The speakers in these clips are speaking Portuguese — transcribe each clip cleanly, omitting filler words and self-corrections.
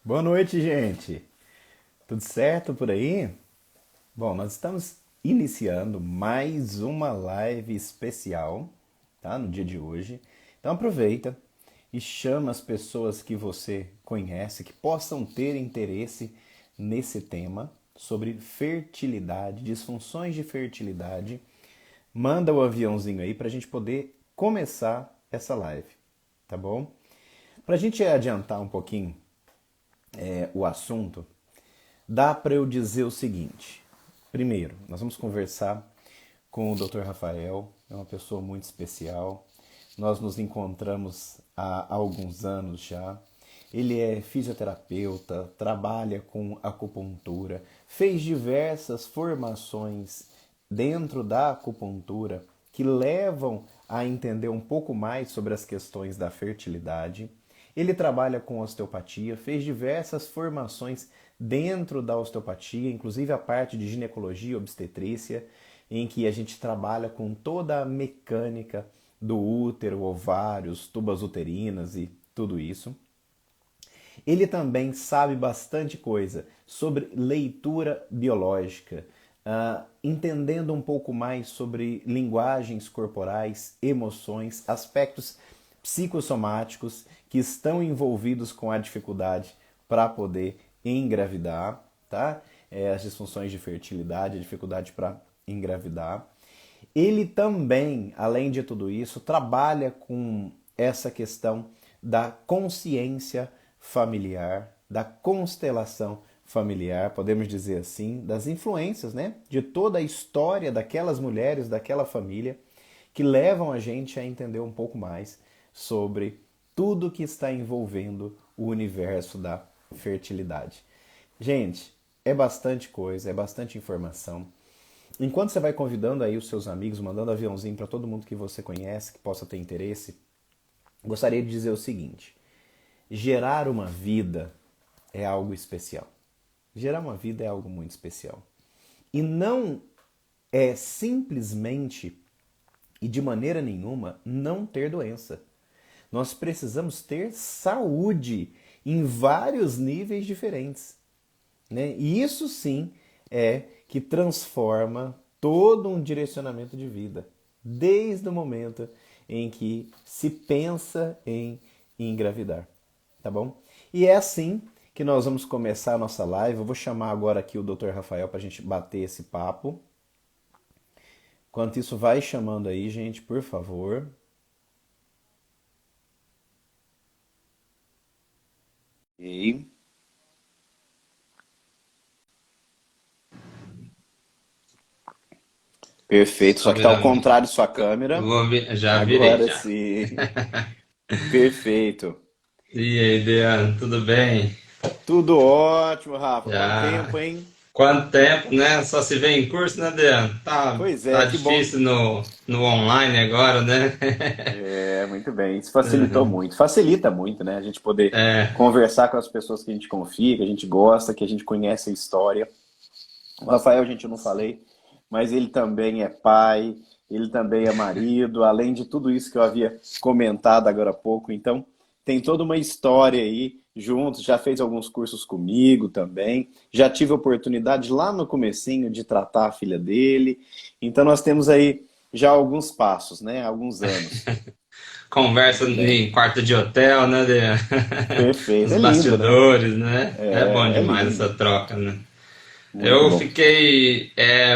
Boa noite, gente. Tudo certo por aí? Bom, nós estamos iniciando mais uma live especial, tá? No dia de hoje. Então aproveita e chama as pessoas que você conhece, que possam ter interesse nesse tema sobre fertilidade, disfunções de fertilidade. Manda o aviãozinho aí para a gente poder começar essa live, tá bom? Para a gente adiantar um pouquinho o assunto, dá para eu dizer o seguinte. Primeiro, nós vamos conversar com o Dr. Rafael, é uma pessoa muito especial. Nós nos encontramos há alguns anos já. Ele é fisioterapeuta, trabalha com acupuntura, fez diversas formações dentro da acupuntura que levam a entender um pouco mais sobre as questões da fertilidade. Ele trabalha com osteopatia, fez diversas formações dentro da osteopatia, inclusive a parte de ginecologia e obstetrícia, em que a gente trabalha com toda a mecânica do útero, ovários, tubas uterinas e tudo isso. Ele também sabe bastante coisa sobre leitura biológica, entendendo um pouco mais sobre linguagens corporais, emoções, aspectos psicossomáticos que estão envolvidos com a dificuldade para poder engravidar, tá? As disfunções de fertilidade, a dificuldade para engravidar. Ele também, além de tudo isso, trabalha com essa questão da consciência familiar, da constelação familiar, podemos dizer assim, das influências, né, de toda a história daquelas mulheres, daquela família, que levam a gente a entender um pouco mais sobre tudo que está envolvendo o universo da fertilidade. Gente, é bastante coisa, é bastante informação. Enquanto você vai convidando aí os seus amigos, mandando aviãozinho para todo mundo que você conhece, que possa ter interesse, gostaria de dizer o seguinte: gerar uma vida é algo especial. Gerar uma vida é algo muito especial. E não é simplesmente e de maneira nenhuma não ter doença. Nós precisamos ter saúde em vários níveis diferentes, né? E isso sim é que transforma todo um direcionamento de vida, desde o momento em que se pensa em engravidar, tá bom? E é assim que nós vamos começar a nossa live. Eu vou chamar agora aqui o Dr. Rafael para a gente bater esse papo. Enquanto isso, vai chamando aí, gente, por favor. Ok. Perfeito, só Só que tá ao virando. contrário de sua câmera. Já virei Agora já. sim. Perfeito. E aí, Deano, tudo bem? Tudo ótimo, Rafa. Quanto Já. tempo, hein? Quanto tempo, né? Só se vê em curso, né, Deano? Pois é, Tá que bom. difícil no online agora, né? É, muito bem. Isso facilitou Uhum. muito. Facilita muito, né? A gente poder É, conversar com as pessoas que a gente confia, que a gente gosta, que a gente conhece a história. O Rafael, gente, eu não falei, mas ele também é pai, ele também é marido, além de tudo isso que eu havia comentado agora há pouco. Então, tem toda uma história aí juntos, já fez alguns cursos comigo também, já tive a oportunidade lá no comecinho de tratar a filha dele. Então, nós temos aí já alguns passos, né? Alguns anos. conversa Muito bem. em quarto de hotel, né, Deano? Perfeito. Nos É lindo, né? bastidores, né? É bom É demais lindo. essa troca, né? Muito Eu bom. fiquei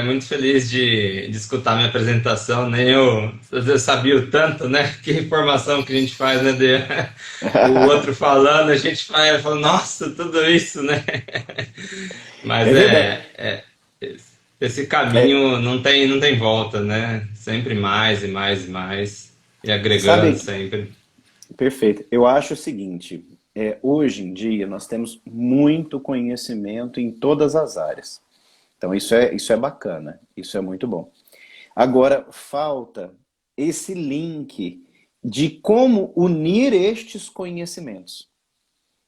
muito feliz de escutar minha apresentação, nem eu, às vezes, sabia o tanto, né? Que informação que a gente faz, né? O outro falando, a gente fala, nossa, tudo isso, né? Mas É verdade. esse É, caminho não tem volta, né? Sempre mais e mais e mais, e agregando sabe, sempre. perfeito. Eu acho o seguinte, hoje em dia nós temos muito conhecimento em todas as áreas. Então isso é bacana, isso é muito bom. Agora falta esse link de como unir estes conhecimentos.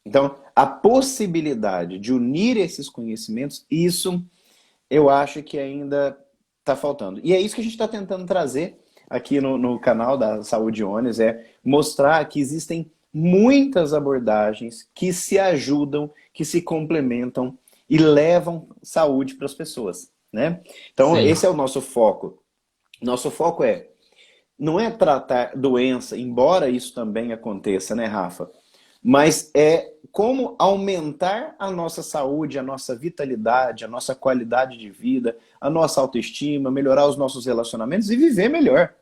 Então, a possibilidade de unir esses conhecimentos, isso eu acho que ainda está faltando. E é isso que a gente está tentando trazer aqui no canal da Saúde Ones, é mostrar que existem muitas abordagens que se ajudam, que se complementam e levam saúde para as pessoas, né? Então, esse Sim. é o nosso foco. Nosso foco não é tratar doença, embora isso também aconteça, né, Rafa? Mas é como aumentar a nossa saúde, a nossa vitalidade, a nossa qualidade de vida, a nossa autoestima, melhorar os nossos relacionamentos e viver melhor,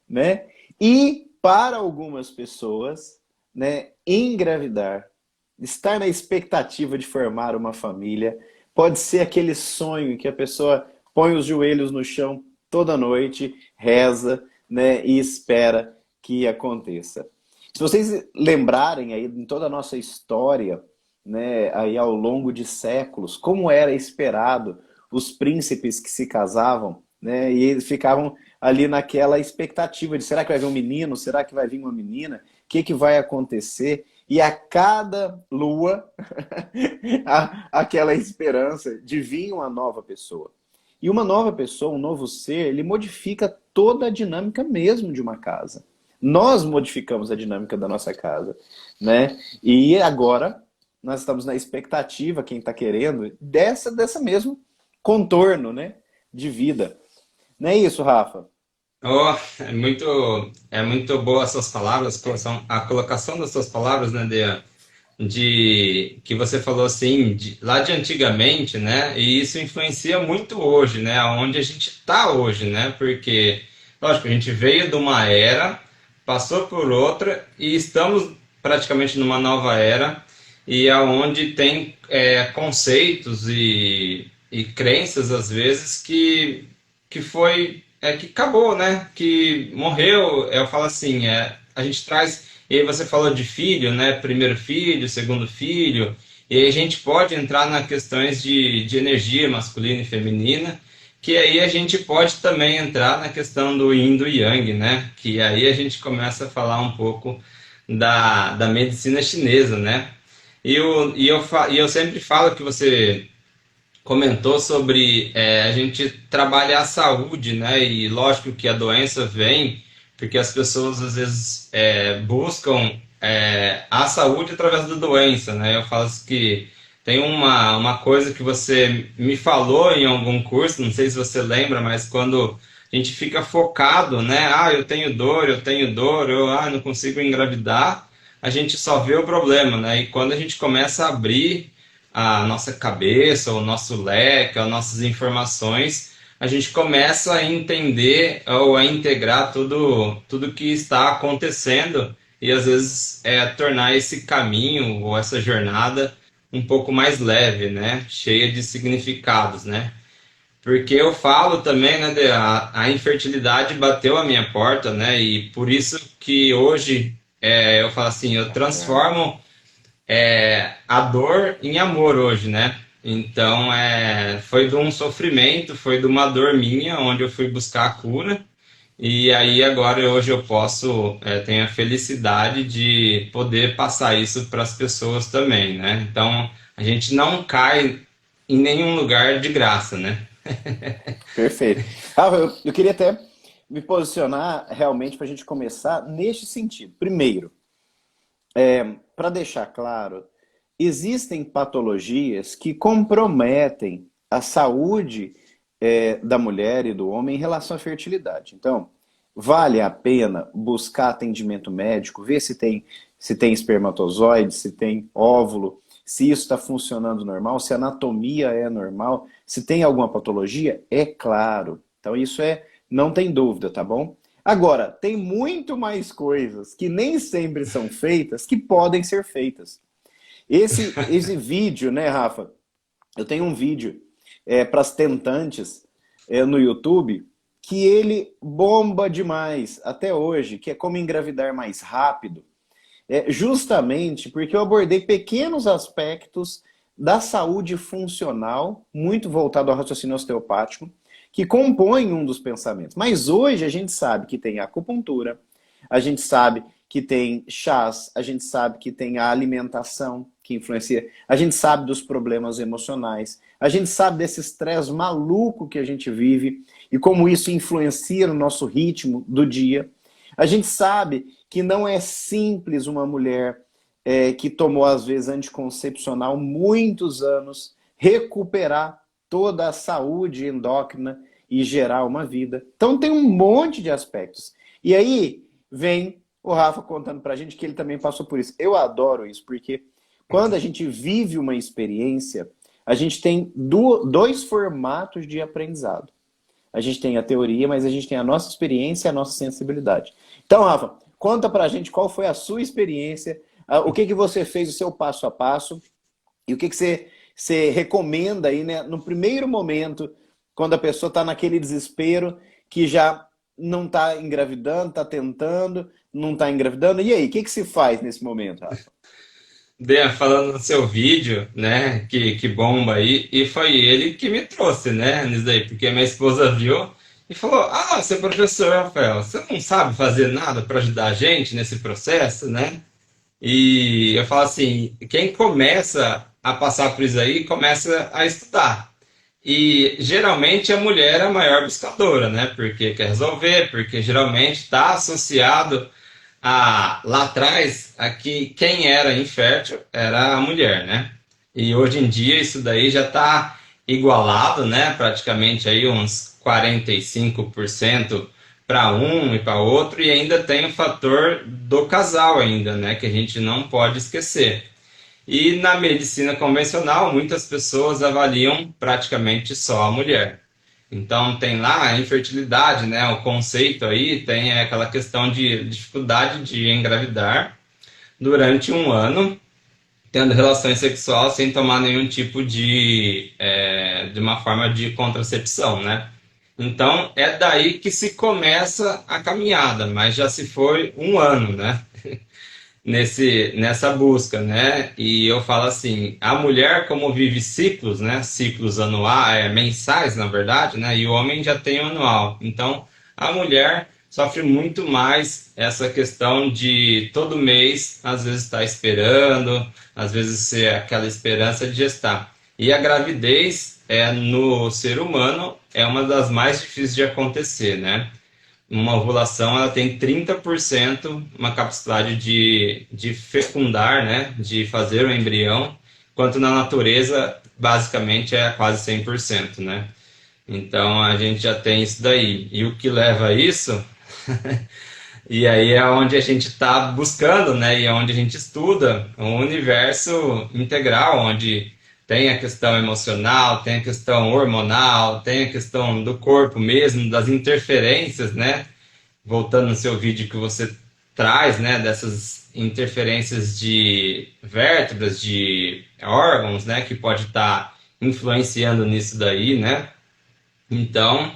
né? E para algumas pessoas, né, engravidar, estar na expectativa de formar uma família, pode ser aquele sonho que a pessoa põe os joelhos no chão toda noite, reza, né, e espera que aconteça. Se vocês lembrarem aí em toda a nossa história, né, aí ao longo de séculos, como era esperado os príncipes que se casavam, né, e eles ficavam ali naquela expectativa de será que vai vir um menino, será que vai vir uma menina, o que vai acontecer? E a cada lua, aquela esperança de vir uma nova pessoa. E uma nova pessoa, um novo ser, ele modifica toda a dinâmica mesmo de uma casa. Nós modificamos a dinâmica da nossa casa, né? E agora nós estamos na expectativa, quem está querendo, dessa mesmo contorno, né, de vida. Não é isso, Rafa? Oh, é muito boa as suas palavras, a colocação das suas palavras, né, de que você falou assim, lá de antigamente, né? E isso influencia muito hoje, né? Aonde a gente está hoje, né? Porque, lógico, a gente veio de uma era, passou por outra e estamos praticamente numa nova era e aonde tem conceitos e crenças às vezes que foi que acabou, né? Que morreu. Eu falo assim, a gente traz. E aí você falou de filho, né? Primeiro filho, segundo filho. E aí a gente pode entrar nas questões de energia masculina e feminina, que aí a gente pode também entrar na questão do yin e do yang, né? Que aí a gente começa a falar um pouco da medicina chinesa, né? E eu sempre falo que você comentou sobre a gente trabalhar a saúde, né? E lógico que a doença vem porque as pessoas às vezes buscam a saúde através da doença, né? Eu falo assim que tem uma coisa que você me falou em algum curso, não sei se você lembra, mas quando a gente fica focado, né? Ah, eu tenho dor, não consigo engravidar, a gente só vê o problema, né? E quando a gente começa a abrir a nossa cabeça, o nosso leque, as nossas informações, a gente começa a entender ou a integrar tudo que está acontecendo e às vezes tornar esse caminho ou essa jornada um pouco mais leve, né? Cheia de significados, né? Porque eu falo também, né, a infertilidade bateu a minha porta, né? E por isso que hoje eu falo assim, eu transformo a dor em amor hoje, né? Então, foi de um sofrimento, foi de uma dor minha, onde eu fui buscar a cura. E aí, agora, hoje eu posso, tenho a felicidade de poder passar isso para as pessoas também, né? Então, a gente não cai em nenhum lugar de graça, né? Perfeito. Rafa, eu queria até me posicionar realmente para a gente começar neste sentido. Primeiro, para deixar claro, existem patologias que comprometem a saúde da mulher e do homem em relação à fertilidade. Então, vale a pena buscar atendimento médico, ver se tem espermatozoide, se tem óvulo, se isso está funcionando normal, se a anatomia é normal, se tem alguma patologia, é claro. Então, isso não tem dúvida, tá bom? Agora, tem muito mais coisas que nem sempre são feitas que podem ser feitas. Esse vídeo, né, Rafa? Eu tenho um vídeo para as tentantes no YouTube que ele bomba demais até hoje, que é como engravidar mais rápido. Justamente porque eu abordei pequenos aspectos da saúde funcional, muito voltado ao raciocínio osteopático, que compõem um dos pensamentos. Mas hoje a gente sabe que tem acupuntura, a gente sabe que tem chás, a gente sabe que tem a alimentação que influencia, a gente sabe dos problemas emocionais, a gente sabe desse estresse maluco que a gente vive e como isso influencia no nosso ritmo do dia. A gente sabe que não é simples uma mulher que tomou, às vezes, anticoncepcional muitos anos, recuperar toda a saúde endócrina e gerar uma vida. Então tem um monte de aspectos. E aí vem o Rafa contando pra gente que ele também passou por isso. Eu adoro isso, porque quando a gente vive uma experiência, a gente tem dois formatos de aprendizado. A gente tem a teoria, mas a gente tem a nossa experiência e a nossa sensibilidade. Então, Rafa, conta pra gente qual foi a sua experiência, o que você fez, o seu passo a passo, e o que você recomenda aí, né, no primeiro momento, quando a pessoa está naquele desespero, que já não está engravidando, está tentando, não está engravidando. E aí, o que se faz nesse momento, Rafa? Dea, falando no seu vídeo, né, que bomba aí, e foi ele que me trouxe, né, nisso daí, porque minha esposa viu e falou: Ah, você é professor, Rafael, você não sabe fazer nada para ajudar a gente nesse processo, né? E eu falo assim: quem começa a passar por isso aí, começa a estudar. E geralmente a mulher é a maior buscadora, né? Porque quer resolver, porque geralmente está associado lá atrás, aqui quem era infértil era a mulher, né? E hoje em dia isso daí já está igualado, né? Praticamente aí uns 45% para um e para outro, e ainda tem o fator do casal ainda, né? Que a gente não pode esquecer. E na medicina convencional, muitas pessoas avaliam praticamente só a mulher. Então tem lá a infertilidade, né? O conceito aí tem aquela questão de dificuldade de engravidar durante um ano, tendo relações sexuais sem tomar nenhum tipo de uma forma de contracepção, né? Então é daí que se começa a caminhada, mas já se foi um ano, né? Nessa busca, né? E eu falo assim, a mulher como vive ciclos, né? Ciclos anuais, mensais, na verdade, né? E o homem já tem o anual. Então, a mulher sofre muito mais essa questão de todo mês, às vezes estar esperando, às vezes ser aquela esperança de gestar. E a gravidez no ser humano é uma das mais difíceis de acontecer, né? Uma ovulação ela tem 30% uma capacidade de fecundar, né, de fazer o embrião, enquanto na natureza basicamente é quase 100%, né? Então a gente já tem isso daí. E o que leva a isso, e aí é onde a gente está buscando, né, e é onde a gente estuda um universo integral, onde tem a questão emocional, tem a questão hormonal, tem a questão do corpo mesmo, das interferências, né? Voltando no seu vídeo que você traz, né? Dessas interferências de vértebras, de órgãos, né? Que pode estar influenciando nisso daí, né? Então,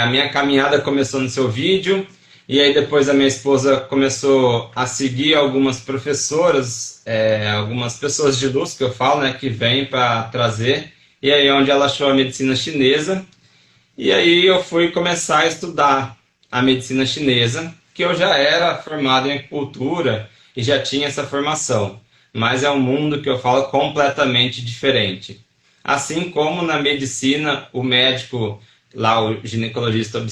a minha caminhada começou no seu vídeo, e aí depois a minha esposa começou a seguir algumas professoras, algumas pessoas de luz que eu falo, né, que vêm para trazer, e aí é onde ela achou a medicina chinesa, e aí eu fui começar a estudar a medicina chinesa, que eu já era formado em acupuntura e já tinha essa formação, mas é um mundo que eu falo completamente diferente. Assim como na medicina, o médico lá, o ginecologista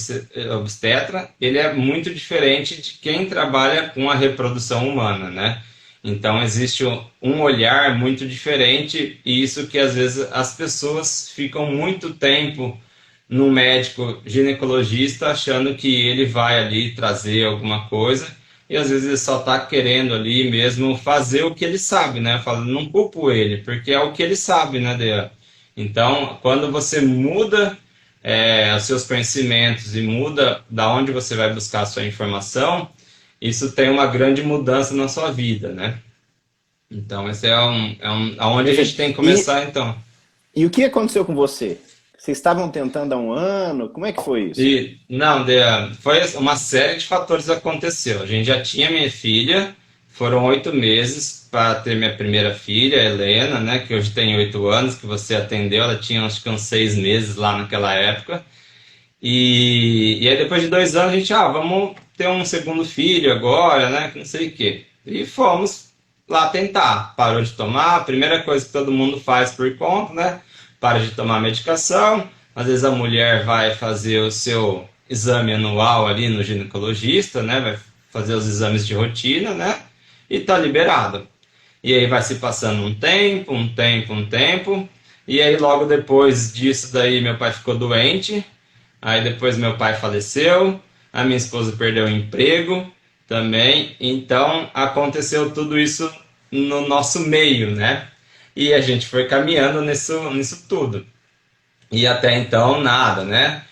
obstetra, ele é muito diferente de quem trabalha com a reprodução humana, né? Então existe um olhar muito diferente, e isso que às vezes as pessoas ficam muito tempo no médico ginecologista achando que ele vai ali trazer alguma coisa, e às vezes ele só está querendo ali mesmo fazer o que ele sabe, né? Eu falo, não culpo ele, porque é o que ele sabe, né, Dea? Então, quando você muda os seus conhecimentos e muda da onde você vai buscar a sua informação, isso tem uma grande mudança na sua vida, né? Então, esse aonde a gente tem que começar, então. E o que aconteceu com você? Vocês estavam tentando há um ano? Como é que foi isso? Não, foi uma série de fatores que aconteceu. A gente já tinha minha filha, foram 8 meses para ter minha primeira filha, a Helena, né, que hoje tem 8 anos, que você atendeu, ela tinha acho que uns 6 meses lá naquela época. E aí depois de 2 anos a gente, vamos ter um segundo filho agora, né, não sei o quê. E fomos lá tentar. Parou de tomar, a primeira coisa que todo mundo faz por conta, né, para de tomar medicação. Às vezes a mulher vai fazer o seu exame anual ali no ginecologista, né? Vai fazer os exames de rotina, né? E tá liberado. E aí vai se passando um tempo, um tempo, um tempo. E aí logo depois disso daí meu pai ficou doente. Aí depois meu pai faleceu, a minha esposa perdeu o emprego também. Então aconteceu tudo isso no nosso meio, né? E a gente foi caminhando nisso tudo. E até então, nada, né?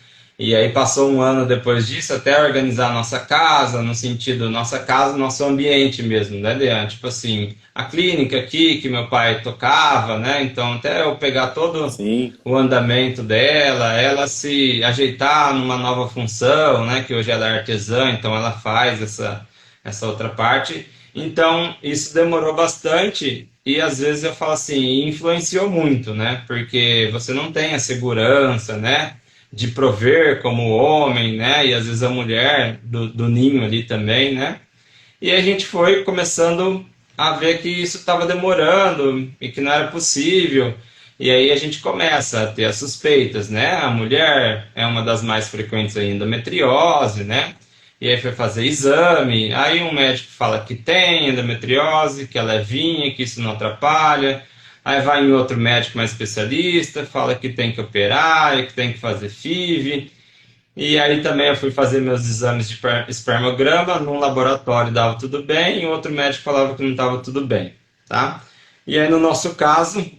E aí passou um ano depois disso até organizar a nossa casa, no sentido, nossa casa, nosso ambiente mesmo, né, Dean? Tipo assim, a clínica aqui que meu pai tocava, né? Então até eu pegar todo Sim. o andamento dela, ela se ajeitar numa nova função, né? Que hoje ela é artesã, então ela faz essa outra parte. Então isso demorou bastante e às vezes eu falo assim, influenciou muito, né? Porque você não tem a segurança, né? De prover como homem, né? E às vezes a mulher do ninho ali também, né? E a gente foi começando a ver que isso estava demorando e que não era possível. E aí a gente começa a ter as suspeitas, né? A mulher é uma das mais frequentes aí, endometriose, né? E aí foi fazer exame, aí um médico fala que tem endometriose, que ela é levinha, que isso não atrapalha. Aí vai em outro médico mais especialista, fala que tem que operar, e que tem que fazer FIV. E aí também eu fui fazer meus exames de espermograma, num laboratório dava tudo bem, e outro médico falava que não estava tudo bem, tá? E aí no nosso caso,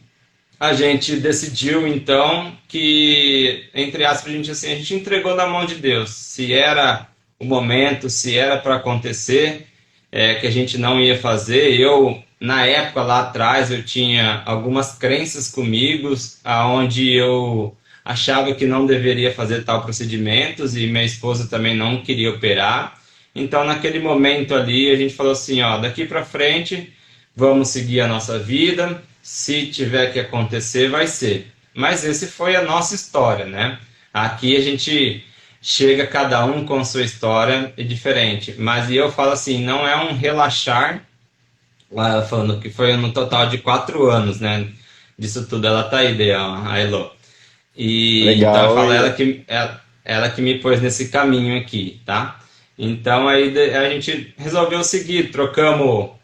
a gente decidiu então que, entre aspas, a gente entregou na mão de Deus. Se era o momento, se era para acontecer, que a gente não ia fazer. Eu, na época lá atrás, eu tinha algumas crenças comigo, aonde eu achava que não deveria fazer tal procedimentos e minha esposa também não queria operar. Então, naquele momento ali, a gente falou assim, ó, daqui para frente, vamos seguir a nossa vida. Se tiver que acontecer, vai ser. Mas esse foi a nossa história, né? Aqui a gente chega cada um com sua história é diferente. Mas eu falo assim, não é um relaxar, ela falando que foi no total de 4 anos, né? Disso tudo, ela tá aí, a Elo. E então eu Legal. falo ela que me pôs nesse caminho aqui, tá? Então aí a gente resolveu seguir, trocamos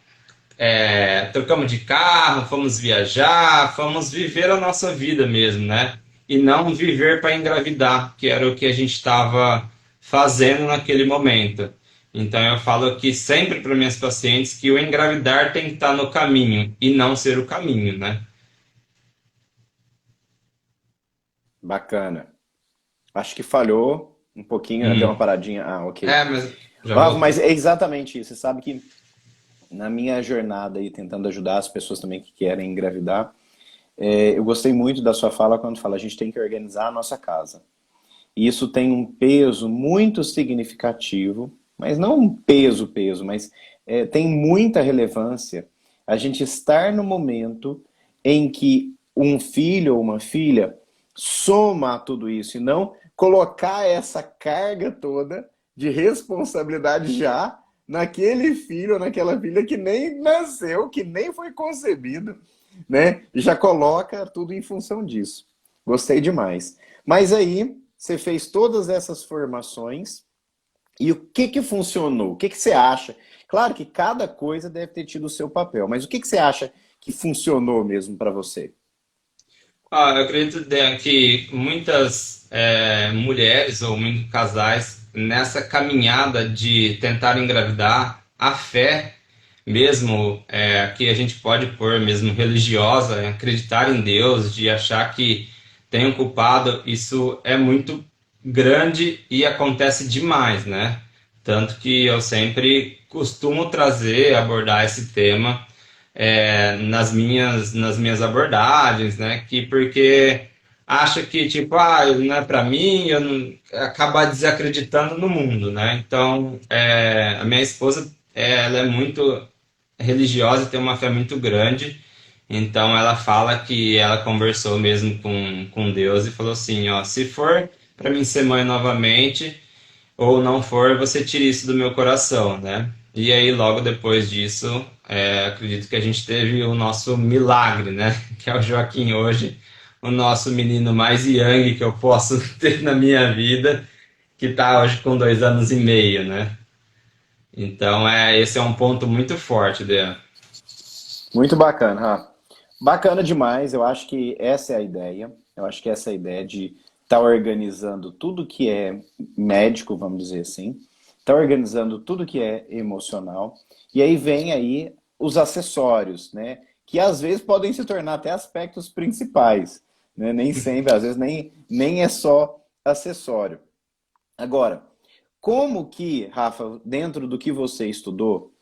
de carro, fomos viajar, fomos viver a nossa vida mesmo, né? E não viver para engravidar, que era o que a gente estava fazendo naquele momento. Então eu falo aqui sempre para minhas pacientes que o engravidar tem que estar no caminho e não ser o caminho, né? Bacana. Acho que falhou um pouquinho, né? Deu uma Hum. paradinha. Ah, ok. É, mas já Mas voltou. é exatamente isso. Você sabe que na minha jornada aí, tentando ajudar as pessoas também que querem engravidar, eu gostei muito da sua fala quando fala a gente tem que organizar a nossa casa. E isso tem um peso muito significativo, mas não um peso, mas tem muita relevância a gente estar no momento em que um filho ou uma filha soma a tudo isso e não colocar essa carga toda de responsabilidade já naquele filho ou naquela filha que nem nasceu, que nem foi concebido, né? Já coloca tudo em função disso. Gostei demais. Mas aí, você fez todas essas formações e o que que funcionou? O que que você acha? Claro que cada coisa deve ter tido o seu papel, mas o que que você acha que funcionou mesmo para você? Eu acredito que muitas mulheres ou muitos casais nessa caminhada de tentar engravidar, a fé mesmo que a gente pode pôr mesmo religiosa, acreditar em Deus, de achar que tem um culpado, isso é muito grande e acontece demais, né? Tanto que eu sempre costumo trazer, abordar esse tema nas minhas abordagens, né? Porque acha que, tipo, não é para mim, eu não, acaba desacreditando no mundo, né? Então, a minha esposa, ela é muito religiosa, tem uma fé muito grande, então ela fala que ela conversou mesmo com Deus e falou assim, ó, se for para mim ser mãe novamente, ou não for, você tira isso do meu coração, né? E aí, logo depois disso, acredito que a gente teve o nosso milagre, né? Que é o Joaquim hoje, o nosso menino mais young que eu posso ter na minha vida. que está hoje com 2 anos e meio, né? Então, esse é um ponto muito forte dele. Muito bacana, Rafa. Bacana demais, eu acho que essa é a ideia. Eu acho que essa é a ideia de estar organizando tudo que é médico, vamos dizer assim, estar organizando tudo que é emocional. E aí vem aí os acessórios, né? Que às vezes podem se tornar até aspectos principais, né? Nem sempre, às vezes nem é só acessório. Agora, como que, Rafa, dentro do que você estudou,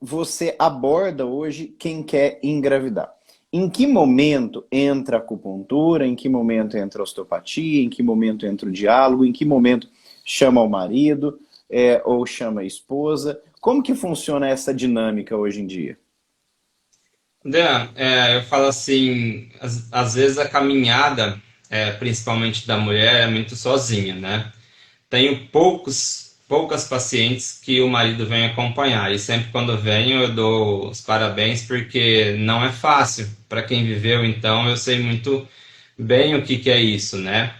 você aborda hoje quem quer engravidar? Em que momento entra a acupuntura? Em que momento entra a osteopatia? Em que momento entra o diálogo? Em que momento chama o marido, ou chama a esposa? Como que funciona essa dinâmica hoje em dia? Dan, eu falo assim, às vezes a caminhada, principalmente da mulher, é muito sozinha, né? Tenho poucas pacientes que o marido vem acompanhar, e sempre quando venho eu dou os parabéns, porque não é fácil. Para quem viveu, então, eu sei muito bem o que que é isso, né?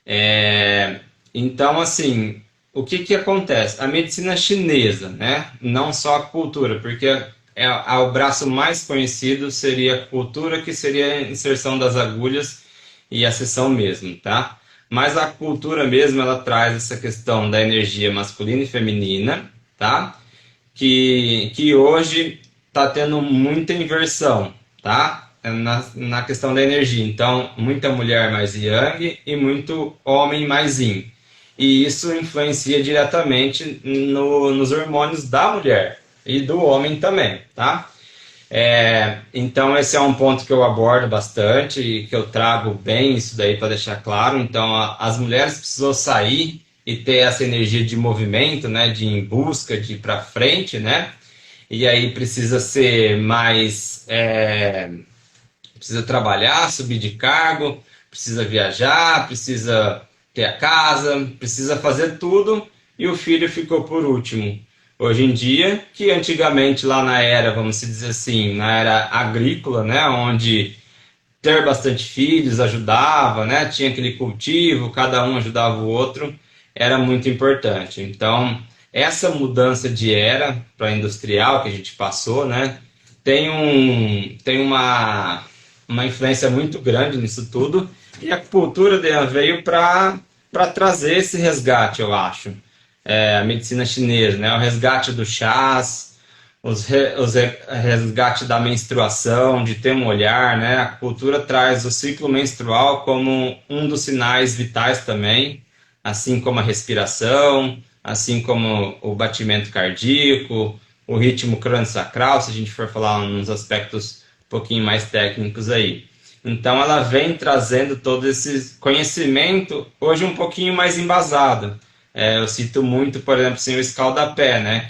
É, então, assim, o que que acontece? A medicina chinesa, né? Não só a cultura, porque o braço mais conhecido seria a cultura, que seria a inserção das agulhas e a sessão mesmo, tá? Mas a cultura mesmo, ela traz essa questão da energia masculina e feminina, tá? Que hoje está tendo muita inversão, tá? Na questão da energia. Então, muita mulher mais yang e muito homem mais yin. E isso influencia diretamente nos hormônios da mulher e do homem também, tá? Então, esse é um ponto que eu abordo bastante e que eu trago bem isso daí para deixar claro. Então, as mulheres precisam sair e ter essa energia de movimento, né, de ir em busca, de ir para frente, né? E aí precisa ser mais, precisa trabalhar, subir de cargo, precisa viajar, precisa ter a casa, precisa fazer tudo e o filho ficou por último. Hoje em dia, que antigamente lá na era, vamos dizer assim, na era agrícola, né, onde ter bastante filhos ajudava, né, tinha aquele cultivo, cada um ajudava o outro, era muito importante. Então, essa mudança de era para industrial que a gente passou, né, tem uma influência muito grande nisso tudo, e a cultura dela veio para trazer esse resgate, eu acho. A medicina chinesa, né? O resgate dos chás, resgate da menstruação, de ter um olhar, né? A cultura traz o ciclo menstrual como um dos sinais vitais também, assim como a respiração, assim como o batimento cardíaco, o ritmo crânio-sacral, se a gente for falar uns aspectos um pouquinho mais técnicos aí. Então ela vem trazendo todo esse conhecimento, hoje um pouquinho mais embasado. Eu cito muito, por exemplo, assim, o escaldapé, né?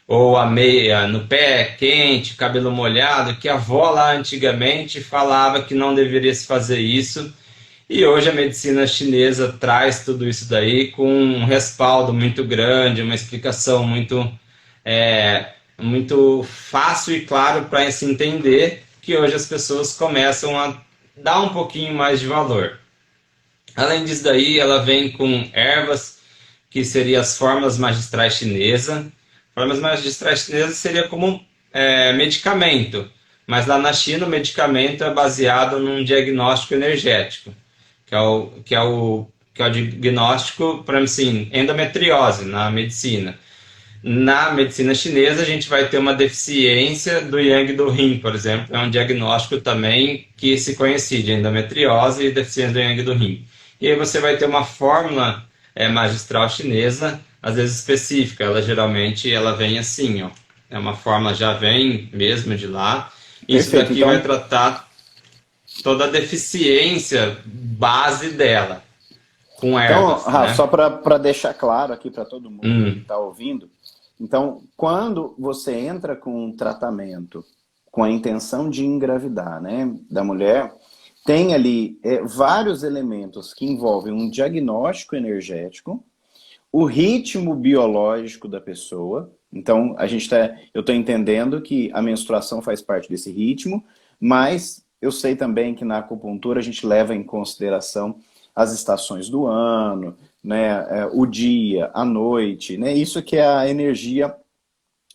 Ou a meia no pé quente, cabelo molhado, que a avó lá antigamente falava que não deveria se fazer isso. E hoje a medicina chinesa traz tudo isso daí com um respaldo muito grande, uma explicação muito fácil e claro para se entender, que hoje as pessoas começam a dar um pouquinho mais de valor. Além disso daí, ela vem com ervas, que seriam as formas magistrais chinesas. Formas magistrais chinesas seria como medicamento, mas lá na China o medicamento é baseado num diagnóstico energético, que é o diagnóstico, para assim, endometriose na medicina. Na medicina chinesa, a gente vai ter uma deficiência do yang do rim, por exemplo. É um diagnóstico também que se coincide, endometriose e deficiência do yang do rim. E aí você vai ter uma fórmula magistral chinesa, às vezes específica. Ela geralmente ela vem assim, ó. É uma fórmula, já vem mesmo de lá. Isso Perfeito. daqui vai Então, tratar toda a deficiência base dela, com ervas, Rafa, né? só para deixar claro aqui para todo mundo que Hum, está ouvindo, então, quando você entra com um tratamento com a intenção de engravidar, né, da mulher, tem ali vários elementos que envolvem um diagnóstico energético, o ritmo biológico da pessoa. Então, eu estou entendendo que a menstruação faz parte desse ritmo, mas eu sei também que na acupuntura a gente leva em consideração as estações do ano, né, o dia, a noite, né? Isso que é a energia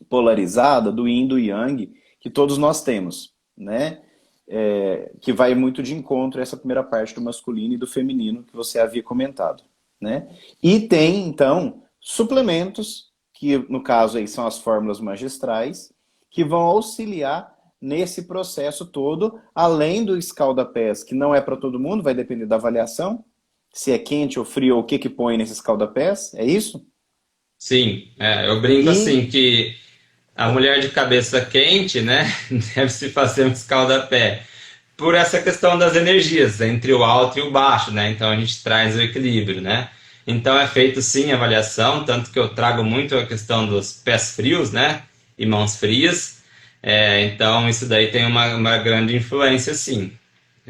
polarizada do yin e do yang que todos nós temos, né? Que vai muito de encontro a essa primeira parte do masculino e do feminino que você havia comentado, né? E tem, então, suplementos, que no caso aí são as fórmulas magistrais, que vão auxiliar nesse processo todo, além do escalda-pés, que não é para todo mundo, vai depender da avaliação, se é quente ou frio, ou o que que põe nesse escalda-pés, é isso? Sim, eu brinco E assim que a mulher de cabeça quente, né, deve se fazer um escalda-pé. Por essa questão das energias, entre o alto e o baixo, né? Então a gente traz o equilíbrio, né? Então é feito sim a avaliação, tanto que eu trago muito a questão dos pés frios, né? E mãos frias. Então isso daí tem uma grande influência, sim.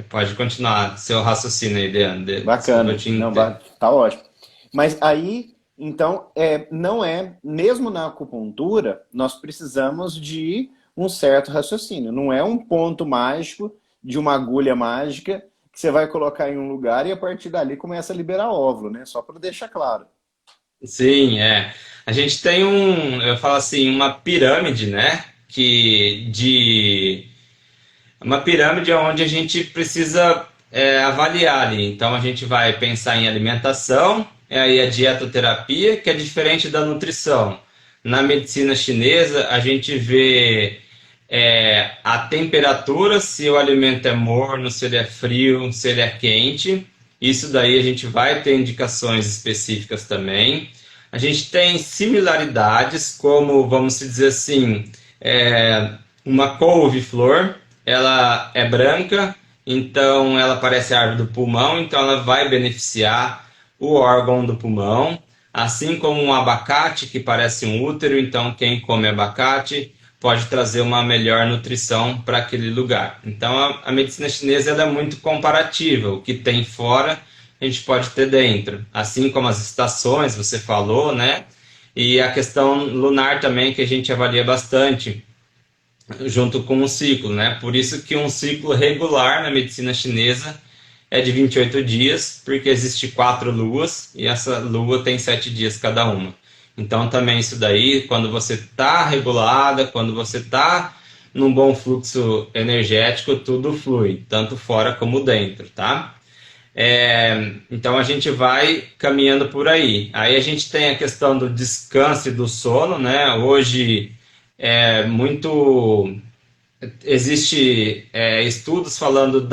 Pode continuar seu raciocínio aí, Deandro. Desculpa, eu bacana, te não, inter... tá ótimo. Mas aí, então, não é, mesmo na acupuntura, nós precisamos de um certo raciocínio. Não é um ponto mágico de uma agulha mágica que você vai colocar em um lugar e a partir dali começa a liberar óvulo, né? Só para deixar claro. Sim, é. A gente tem eu falo assim, uma pirâmide, né? Uma pirâmide onde a gente precisa avaliar ali. Então a gente vai pensar em alimentação, aí a dietoterapia, que é diferente da nutrição. Na medicina chinesa, a gente vê a temperatura, se o alimento é morno, se ele é frio, se ele é quente. Isso daí a gente vai ter indicações específicas também. A gente tem similaridades, como, vamos dizer assim, uma couve-flor, ela é branca, então ela parece a árvore do pulmão, então ela vai beneficiar o órgão do pulmão, assim como um abacate que parece um útero, então quem come abacate pode trazer uma melhor nutrição para aquele lugar. Então a medicina chinesa ela é muito comparativa, o que tem fora a gente pode ter dentro, assim como as estações, você falou, né? E a questão lunar também, que a gente avalia bastante junto com o ciclo, né? Por isso que um ciclo regular na medicina chinesa é de 28 dias, porque existe 4 luas e essa lua tem 7 dias cada uma. Então também isso daí, quando você está regulada, quando você está num bom fluxo energético, tudo flui, tanto fora como dentro, tá? Então a gente vai caminhando por aí. Aí a gente tem a questão do descanso e do sono, né? Hoje muito existe estudos falando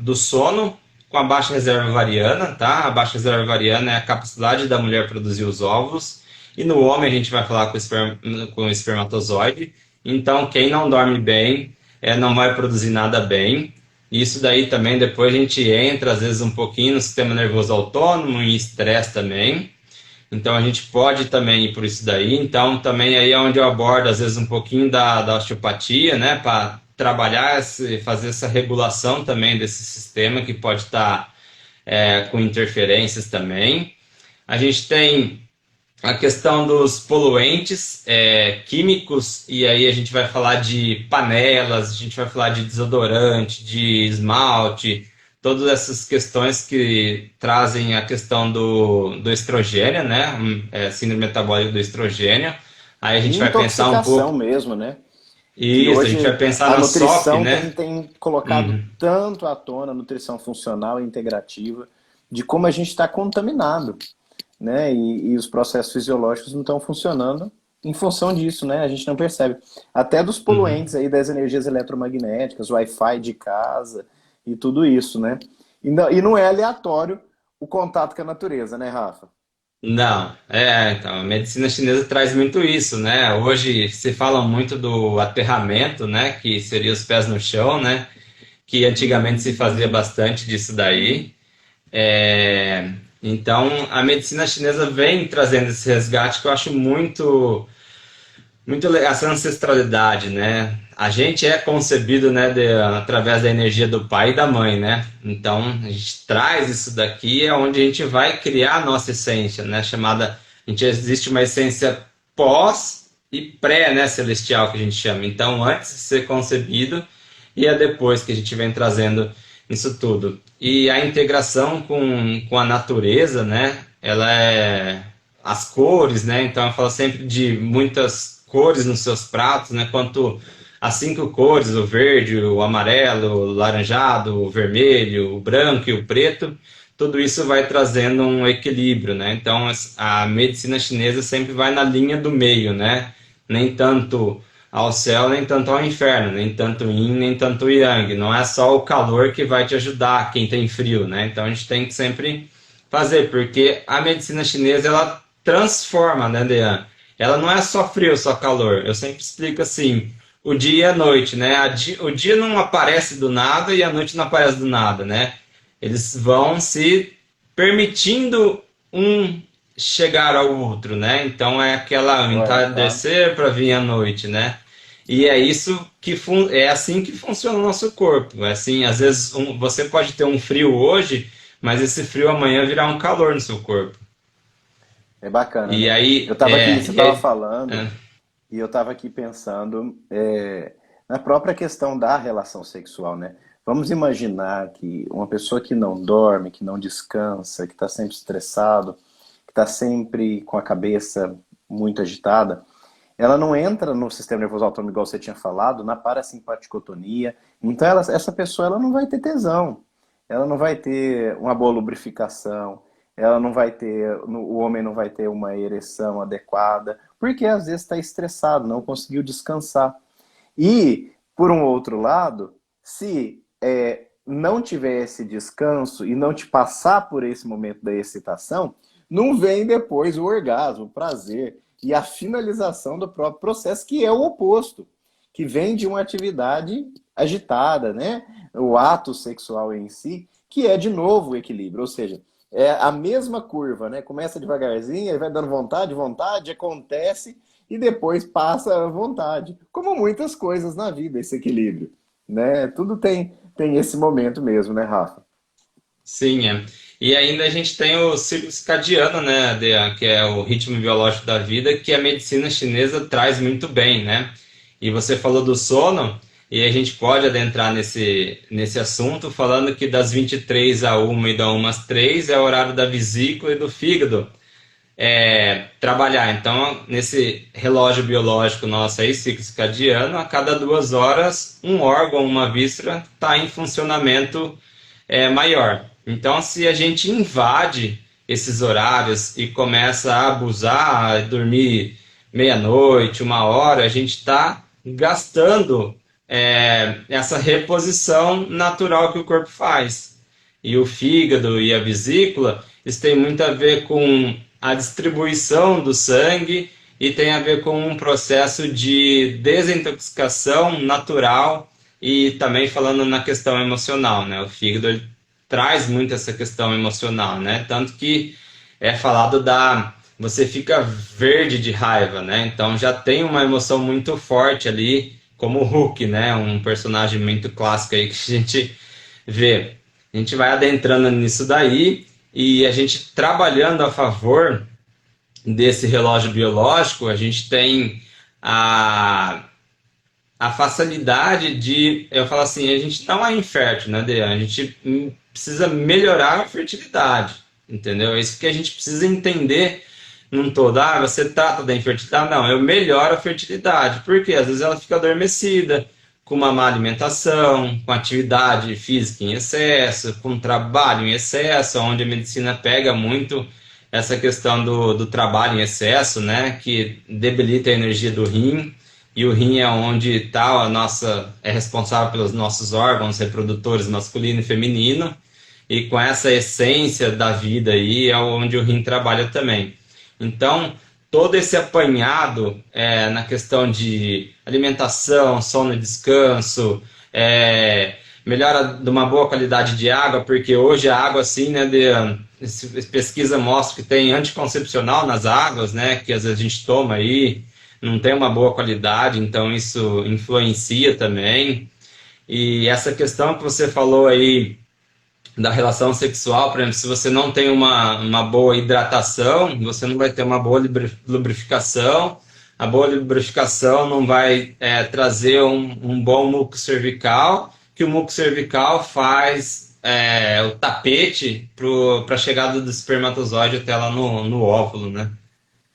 do sono com a baixa reserva ovariana, tá? A baixa reserva ovariana é a capacidade da mulher produzir os óvulos e no homem a gente vai falar com o espermatozoide. Então quem não dorme bem não vai produzir nada bem. Isso daí também depois a gente entra às vezes um pouquinho no sistema nervoso autônomo e estresse também. Então a gente pode também ir por isso daí. Então também aí é onde eu abordo às vezes um pouquinho da osteopatia, né, para trabalhar, fazer essa regulação também desse sistema que pode estar com interferências também. A gente tem a questão dos poluentes químicos, e aí a gente vai falar de panelas, a gente vai falar de desodorante, de esmalte, todas essas questões que trazem a questão do estrogênio, né? Síndrome metabólica do estrogênio. Aí a gente vai pensar um Intoxicação pouco. mesmo, né? Que Isso, a gente vai hoje pensar a na SOP, nutrição né? tem colocado Uhum. tanto à tona, a nutrição funcional e integrativa, de como a gente está contaminado, né? E os processos fisiológicos não estão funcionando em função disso, né? A gente não percebe. Até dos Uhum. poluentes aí das energias eletromagnéticas, Wi-Fi de casa e tudo isso, né? E não é aleatório o contato com a natureza, né, Rafa? Não, então, a medicina chinesa traz muito isso, né? Hoje se fala muito do aterramento, né? Que seria os pés no chão, né? Que antigamente se fazia bastante disso daí. Então, a medicina chinesa vem trazendo esse resgate que eu acho muito legal, essa ancestralidade, né? A gente é concebido, né, através da energia do pai e da mãe, né? Então, a gente traz isso daqui, é onde a gente vai criar a nossa essência, né? Existe uma essência pós e pré, né, celestial, que a gente chama. Então, antes de ser concebido, e é depois que a gente vem trazendo isso tudo. E a integração com a natureza, né? ela é as cores, né? Então eu falo sempre de muitas cores nos seus pratos, né? Quanto as 5 cores, o verde, o amarelo, o laranjado, o vermelho, o branco e o preto, tudo isso vai trazendo um equilíbrio, né? Então a medicina chinesa sempre vai na linha do meio, né? Nem tanto ao céu, nem tanto ao inferno, nem tanto yin, nem tanto yang. Não é só o calor que vai te ajudar, quem tem frio, né? Então a gente tem que sempre fazer, porque a medicina chinesa ela transforma, né, Dean? Ela não é só frio, só calor. Eu sempre explico assim, o dia e a noite, né? O dia não aparece do nada e a noite não aparece do nada, né? Eles vão se permitindo um chegar ao outro, né? Então é aquela Olha só. entardecer para vir a noite, né? E é isso que é assim que funciona o nosso corpo. É assim, às vezes você pode ter um frio hoje, mas esse frio amanhã virá um calor no seu corpo. É bacana, E né? aí, Eu tava aqui, você tava falando, é, e eu tava aqui pensando na própria questão da relação sexual, né? Vamos imaginar que uma pessoa que não dorme, que não descansa, que está sempre estressado, que está sempre com a cabeça muito agitada, ela não entra no sistema nervoso autônomo, igual você tinha falado, na parasimpaticotonia. Então, essa pessoa ela não vai ter tesão, ela não vai ter uma boa lubrificação, ela não vai ter, o homem não vai ter uma ereção adequada, porque às vezes está estressado, não conseguiu descansar. E, por um outro lado, se não tiver esse descanso e não te passar por esse momento da excitação, não vem depois o orgasmo, o prazer e a finalização do próprio processo, que é o oposto, que vem de uma atividade agitada, né? O ato sexual em si, que é de novo o equilíbrio, ou seja, é a mesma curva, né? Começa devagarzinho, aí vai dando vontade, vontade, acontece e depois passa a vontade. Como muitas coisas na vida, esse equilíbrio, né? Tudo tem esse momento mesmo, né, Rafa? sim, é. E ainda a gente tem o ciclo circadiano, né, Dean, que é o ritmo biológico da vida, que a medicina chinesa traz muito bem, né? E você falou do sono, e a gente pode adentrar nesse assunto, falando que das 23 a 1 e da 1 às 3 é o horário da vesícula e do fígado trabalhar. Então, nesse relógio biológico nosso aí, ciclo circadiano, a cada 2 horas, um órgão, uma víscera, está em funcionamento maior. Então, se a gente invade esses horários e começa a abusar, a dormir meia-noite, 1 hora, a gente está gastando essa reposição natural que o corpo faz. E o fígado e a vesícula, isso tem muito a ver com a distribuição do sangue e tem a ver com um processo de desintoxicação natural e também falando na questão emocional, né? O fígado ele traz muito essa questão emocional, né? Tanto que é falado você fica verde de raiva, né? Então já tem uma emoção muito forte ali, como o Hulk, né? Um personagem muito clássico aí que a gente vê. A gente vai adentrando nisso daí e a gente trabalhando a favor desse relógio biológico, a gente tem a a facilidade de, eu falo assim, a gente não é infértil, né, Adriano? A gente precisa melhorar a fertilidade, entendeu? É isso que a gente precisa entender num todo. Ah, você trata da infertilidade? Não, eu melhoro a fertilidade. Por quê? Às vezes ela fica adormecida, com uma má alimentação, com atividade física em excesso, com trabalho em excesso, onde a medicina pega muito essa questão do trabalho em excesso, né, que debilita a energia do rim, e o rim é onde está é responsável pelos nossos órgãos reprodutores masculino e feminino, e com essa essência da vida aí é onde o rim trabalha também. Então, todo esse apanhado na questão de alimentação, sono e descanso, melhora de uma boa qualidade de água, porque hoje a água, assim, né, pesquisa mostra que tem anticoncepcional nas águas, né, que às vezes a gente toma aí, não tem uma boa qualidade, então isso influencia também. E essa questão que você falou aí da relação sexual, por exemplo, se você não tem uma boa hidratação, você não vai ter uma boa lubrificação, a boa lubrificação não vai trazer um bom muco cervical, que o muco cervical faz o tapete para a chegada do espermatozoide até lá no óvulo, né?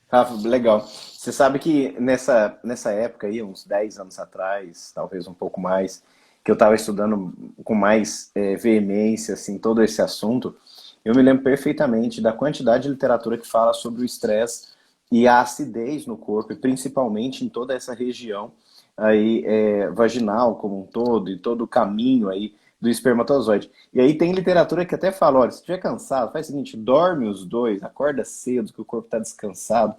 Rafa, legal. Você sabe que nessa época aí, uns 10 anos atrás, talvez um pouco mais, que eu estava estudando com mais veemência, assim, todo esse assunto, eu me lembro perfeitamente da quantidade de literatura que fala sobre o estresse e a acidez no corpo, e principalmente em toda essa região aí, vaginal como um todo, e todo o caminho aí do espermatozoide. E aí tem literatura que até fala, olha, se estiver cansado, faz o seguinte, dorme os dois, acorda cedo, que o corpo está descansado,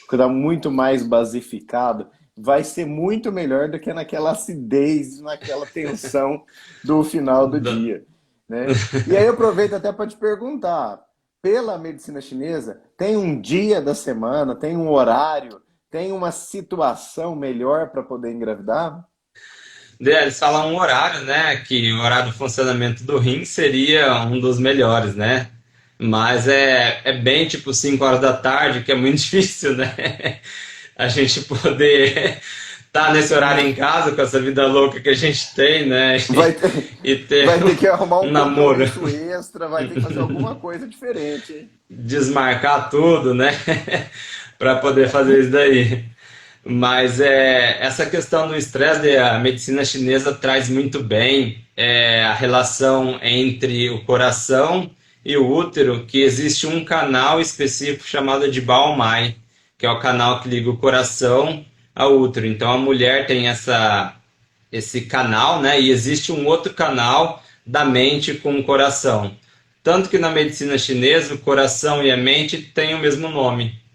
ficar muito mais basificado, vai ser muito melhor do que naquela acidez, naquela tensão do final do Da- dia, né? E aí eu aproveito até para te perguntar, pela medicina chinesa, tem um dia da semana, tem um horário, tem uma situação melhor para poder engravidar? Eles falam um horário, né? Que o horário de funcionamento do rim seria um dos melhores, né? Mas é bem tipo 5 horas da tarde, que é muito difícil, né? A gente poder estar nesse horário em casa com essa vida louca que a gente tem, né? Vai ter, E ter vai ter que arrumar um um namoro, compromisso extra, vai ter que fazer alguma coisa diferente, hein? desmarcar tudo, né? Para poder fazer isso daí. Mas essa questão do estresse, a medicina chinesa traz muito bem a relação entre o coração e o útero, que existe um canal específico chamado de Baomai, que é o canal que liga o coração ao útero. Então a mulher tem esse canal, né? E existe um outro canal da mente com o coração. Tanto que na medicina chinesa o coração e a mente têm o mesmo nome.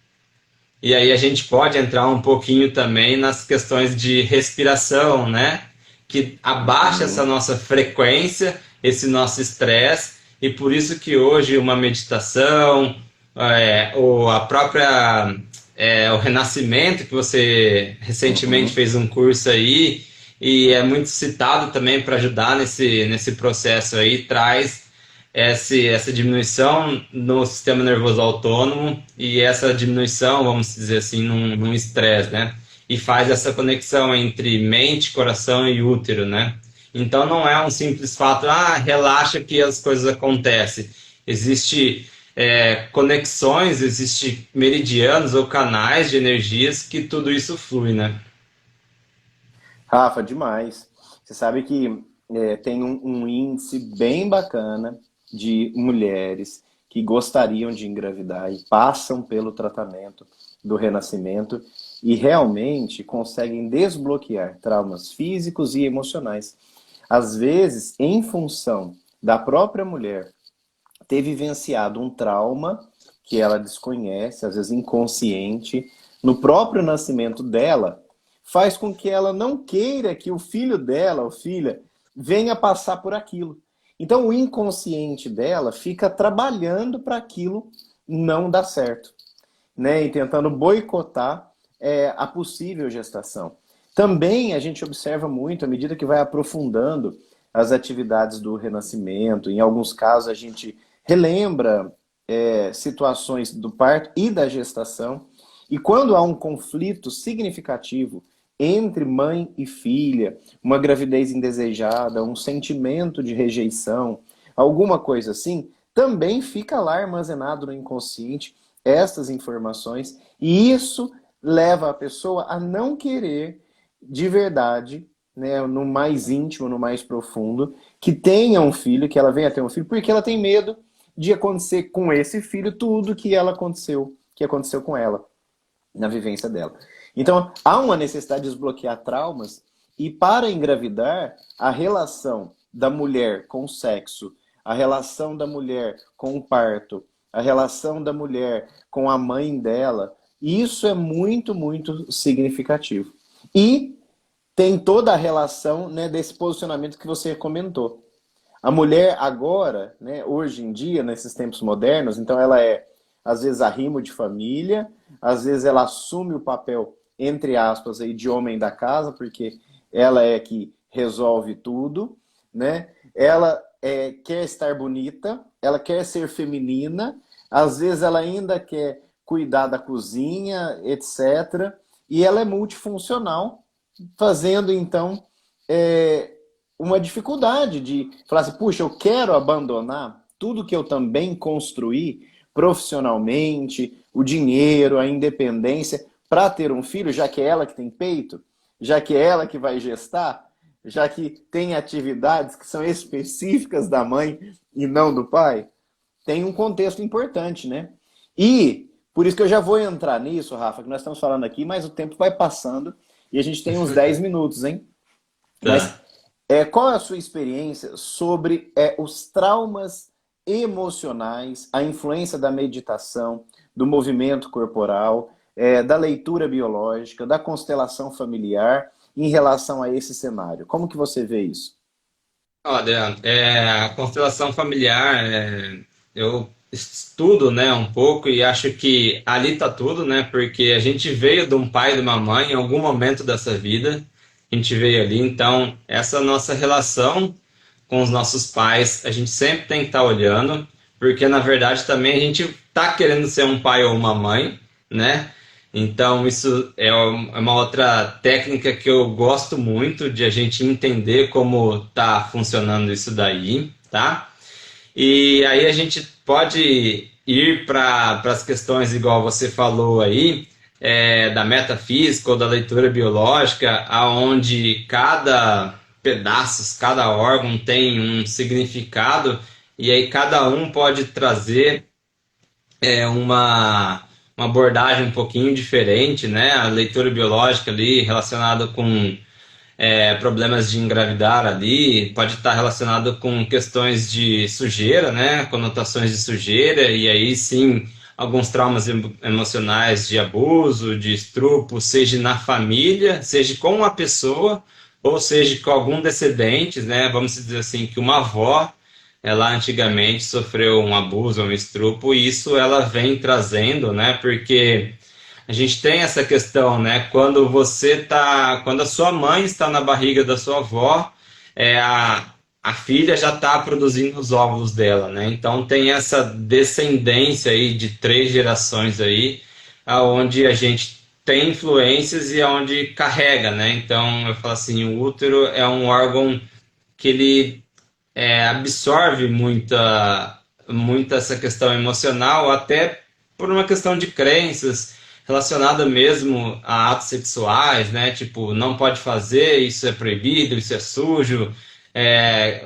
E aí a gente pode entrar um pouquinho também nas questões de respiração, né? Que abaixa essa Uhum. nossa frequência, esse nosso estresse, e por isso que hoje uma meditação, ou a própria o renascimento, que você recentemente Uhum. fez um curso aí, e é muito citado também para ajudar nesse processo aí, traz essa diminuição no sistema nervoso autônomo e essa diminuição, vamos dizer assim, num estresse, né? E faz essa conexão entre mente, coração e útero, né? Então não é um simples fato, relaxa que as coisas acontecem. Existe conexões, existe meridianos ou canais de energias que tudo isso flui, né? Rafa, demais. Você sabe que tem um índice bem bacana de mulheres que gostariam de engravidar e passam pelo tratamento do renascimento e realmente conseguem desbloquear traumas físicos e emocionais. Às vezes, em função da própria mulher ter vivenciado um trauma que ela desconhece, às vezes inconsciente, no próprio nascimento dela, faz com que ela não queira que o filho dela ou filha venha passar por aquilo. Então o inconsciente dela fica trabalhando para aquilo não dar certo, né? E tentando boicotar a possível gestação. Também a gente observa muito, à medida que vai aprofundando as atividades do renascimento, em alguns casos a gente relembra situações do parto e da gestação, e quando há um conflito significativo entre mãe e filha, uma gravidez indesejada, um sentimento de rejeição, alguma coisa assim, também fica lá armazenado no inconsciente essas informações, e isso leva a pessoa a não querer de verdade, né, no mais íntimo, no mais profundo, que tenha um filho, que ela venha ter um filho, porque ela tem medo de acontecer com esse filho tudo que aconteceu com ela na vivência dela. Então, há uma necessidade de desbloquear traumas e para engravidar, a relação da mulher com o sexo, a relação da mulher com o parto, a relação da mulher com a mãe dela, isso é muito, muito significativo. E tem toda a relação, né, desse posicionamento que você comentou. A mulher agora, né, hoje em dia, nesses tempos modernos, então ela é, às vezes, arrimo de família, às vezes ela assume o papel, entre aspas, aí, de homem da casa, porque ela é que resolve tudo, né? Ela quer estar bonita, ela quer ser feminina, às vezes ela ainda quer cuidar da cozinha, etc. E ela é multifuncional, fazendo, então, é, uma dificuldade de falar assim, puxa, eu quero abandonar tudo que eu também construí profissionalmente, o dinheiro, a independência, para ter um filho, já que é ela que tem peito, já que é ela que vai gestar, já que tem atividades que são específicas da mãe e não do pai, tem um contexto importante, né? E por isso que eu já vou entrar nisso, Rafa, que nós estamos falando aqui, mas o tempo vai passando e a gente tem uns 10 minutos, hein? Mas Tá. qual é a sua experiência sobre os traumas emocionais, a influência da meditação, do movimento corporal, da leitura biológica, da constelação familiar em relação a esse cenário? Como que você vê isso? Olha, a constelação familiar, eu estudo, né, um pouco e acho que ali tá tudo, né, porque a gente veio de um pai e de uma mãe em algum momento dessa vida, a gente veio ali, então essa nossa relação com os nossos pais, a gente sempre tem que estar olhando, porque na verdade também a gente tá querendo ser um pai ou uma mãe, né? Então isso é uma outra técnica que eu gosto muito de a gente entender como tá funcionando isso daí, tá? E aí a gente pode ir para as questões, igual você falou aí, da metafísica ou da leitura biológica, aonde cada pedaço, cada órgão tem um significado, e aí cada um pode trazer uma abordagem um pouquinho diferente, né? A leitura biológica ali relacionada com problemas de engravidar ali, pode estar relacionado com questões de sujeira, né? Conotações de sujeira, e aí sim alguns traumas emocionais de abuso, de estupro, seja na família, seja com a pessoa, ou seja com algum descendente, né? Vamos dizer assim, que uma avó, ela antigamente sofreu um abuso, um estupro, e isso ela vem trazendo, né? Porque a gente tem essa questão, né? Quando a sua mãe está na barriga da sua avó, a filha já está produzindo os óvulos dela, né? Então tem essa descendência aí de 3 gerações aí, aonde a gente tem influências e aonde carrega, né? Então eu falo assim, o útero é um órgão que ele absorve muita essa questão emocional, até por uma questão de crenças relacionada mesmo a atos sexuais, né? Tipo, não pode fazer, isso é proibido, isso é sujo,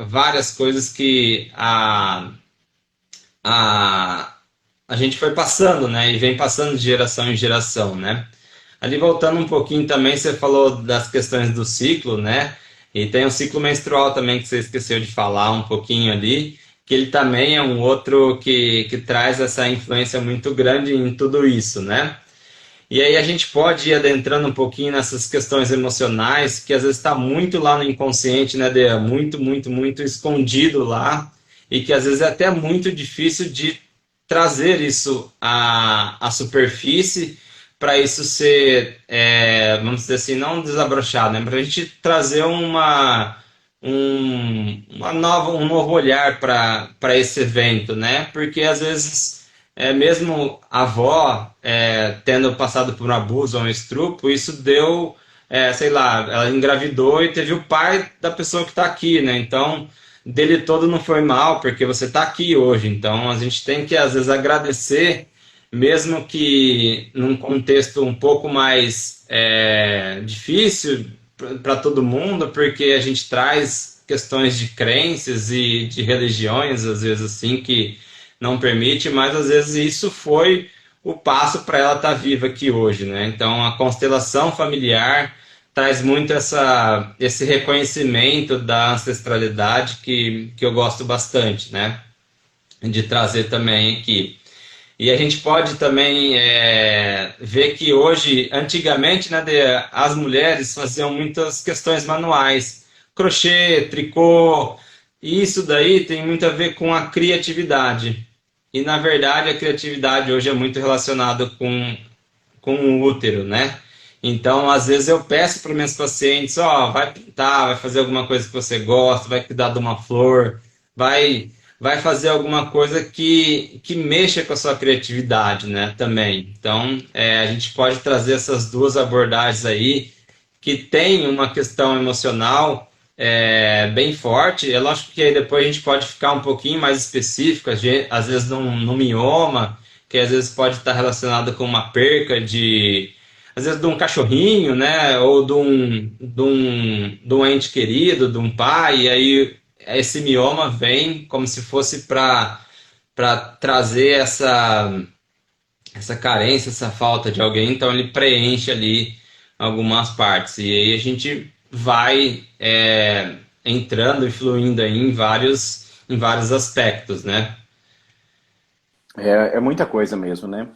várias coisas que a, a gente foi passando, né? E vem passando de geração em geração, né? Ali voltando um pouquinho também, você falou das questões do ciclo, né? E tem o ciclo menstrual também que você esqueceu de falar um pouquinho ali, que ele também é um outro que traz essa influência muito grande em tudo isso, né? E aí a gente pode ir adentrando um pouquinho nessas questões emocionais, que às vezes está muito lá no inconsciente, né, Dea? Muito, muito, muito escondido lá, e que às vezes é até muito difícil de trazer isso à superfície, para isso ser, vamos dizer assim, não desabrochado, né? Para a gente trazer um novo olhar para esse evento, né? Porque às vezes, mesmo a avó tendo passado por um abuso ou um estupro, isso deu, sei lá, ela engravidou e teve o pai da pessoa que está aqui, né? Então, dele todo não foi mal, porque você está aqui hoje. Então, a gente tem que, às vezes, agradecer, mesmo que num contexto um pouco mais difícil para todo mundo, porque a gente traz questões de crenças e de religiões, às vezes assim, que não permite, mas às vezes isso foi o passo para ela estar viva aqui hoje, né? Então a constelação familiar traz muito esse reconhecimento da ancestralidade que eu gosto bastante, né? De trazer também aqui. E a gente pode também ver que hoje, antigamente, né, as mulheres faziam muitas questões manuais, crochê, tricô, e isso daí tem muito a ver com a criatividade. E na verdade a criatividade hoje é muito relacionada com o útero, né? Então, às vezes eu peço para minhas pacientes, ó, vai pintar, vai fazer alguma coisa que você gosta, vai cuidar de uma flor, vai fazer alguma coisa que mexa com a sua criatividade, né, também. Então, a gente pode trazer essas duas abordagens aí, que tem uma questão emocional, bem forte. É lógico que aí depois a gente pode ficar um pouquinho mais específico, às vezes num mioma, que às vezes pode estar relacionado com uma perca às vezes de um cachorrinho, né? Ou de um ente querido, de um pai, e aí esse mioma vem como se fosse para trazer essa carência, essa falta de alguém, então ele preenche ali algumas partes. E aí a gente vai entrando e fluindo aí em vários aspectos, né? É muita coisa mesmo, né?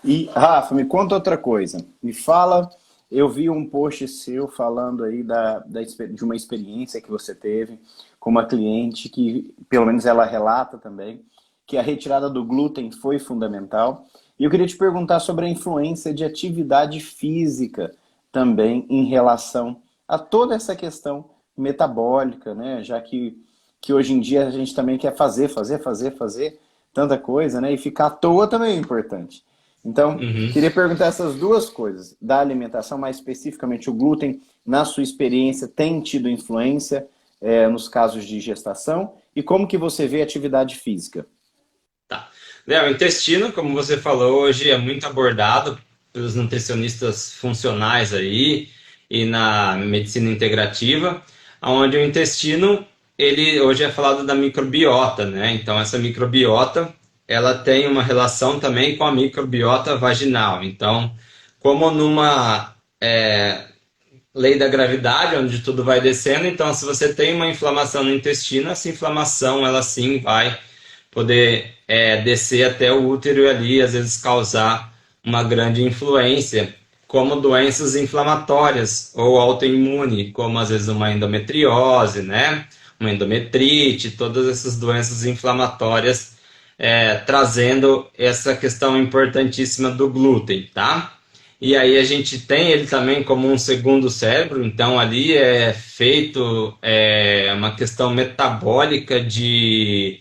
E, Rafa, me conta outra coisa. Me fala, eu vi um post seu falando aí de uma experiência que você teve com uma cliente que, pelo menos ela relata também, que a retirada do glúten foi fundamental. E eu queria te perguntar sobre a influência de atividade física também em relação a toda essa questão metabólica, né? Já que hoje em dia a gente também quer fazer tanta coisa, né? E ficar à toa também é importante. Então, Uhum. queria perguntar essas duas coisas, da alimentação, mais especificamente o glúten, na sua experiência, tem tido influência nos casos de gestação? E como que você vê a atividade física? Tá. O intestino, como você falou, hoje é muito abordado pelos nutricionistas funcionais aí e na medicina integrativa, onde o intestino, ele hoje é falado da microbiota, né? Então essa microbiota, ela tem uma relação também com a microbiota vaginal. Então, como numa lei da gravidade, onde tudo vai descendo, então se você tem uma inflamação no intestino, essa inflamação, ela sim vai poder descer até o útero e ali, às vezes, causar uma grande influência, como doenças inflamatórias ou autoimune, como às vezes uma endometriose, né? Uma endometrite, todas essas doenças inflamatórias, trazendo essa questão importantíssima do glúten, tá? E aí a gente tem ele também como um segundo cérebro, então ali é feito uma questão metabólica de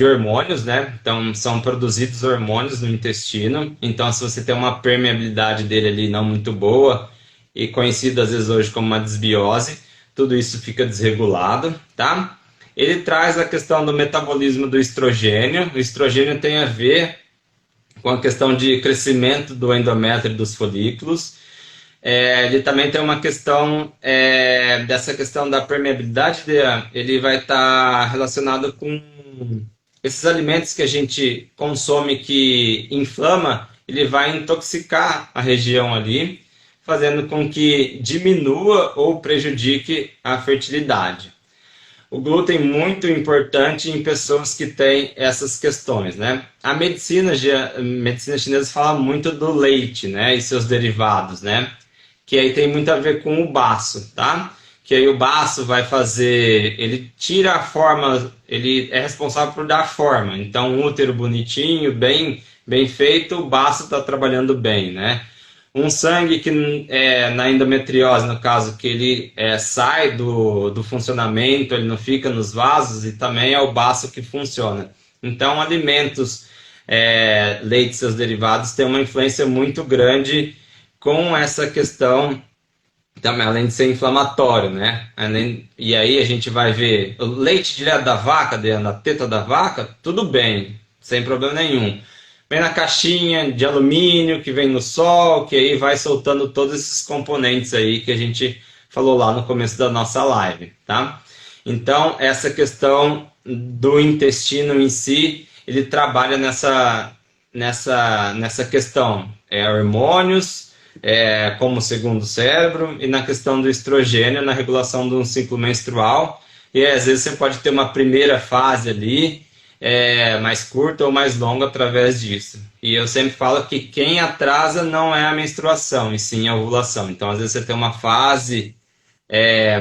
hormônios, né? Então são produzidos hormônios no intestino. Então se você tem uma permeabilidade dele ali não muito boa e conhecido às vezes hoje como uma desbiose, tudo isso fica desregulado, tá? Ele traz a questão do metabolismo do estrogênio. O estrogênio tem a ver com a questão de crescimento do endométrio dos folículos. Ele também tem uma questão dessa questão da permeabilidade, ele vai estar relacionado com esses alimentos que a gente consome que inflama, ele vai intoxicar a região ali, fazendo com que diminua ou prejudique a fertilidade. O glúten é muito importante em pessoas que têm essas questões, né? A medicina chinesa fala muito do leite, né? E seus derivados, né? Que aí tem muito a ver com o baço, tá? Que aí o baço vai fazer, ele tira a forma, ele é responsável por dar forma. Então, um útero bonitinho, bem feito, o baço está trabalhando bem, né? Um sangue que na endometriose, no caso, que ele sai do funcionamento, ele não fica nos vasos e também é o baço que funciona. Então, alimentos, leite e seus derivados têm uma influência muito grande com essa questão, também, além de ser inflamatório, né? E aí a gente vai ver o leite direto da vaca, da teta da vaca, tudo bem, sem problema nenhum. Vem na caixinha de alumínio que vem no sol, que aí vai soltando todos esses componentes aí que a gente falou lá no começo da nossa live, tá? Então, essa questão do intestino em si, ele trabalha nessa questão, hormônios, como segundo cérebro, e na questão do estrogênio, na regulação de um ciclo menstrual, e às vezes você pode ter uma primeira fase ali, mais curta ou mais longa através disso. E eu sempre falo que quem atrasa não é a menstruação, e sim a ovulação. Então, às vezes você tem uma fase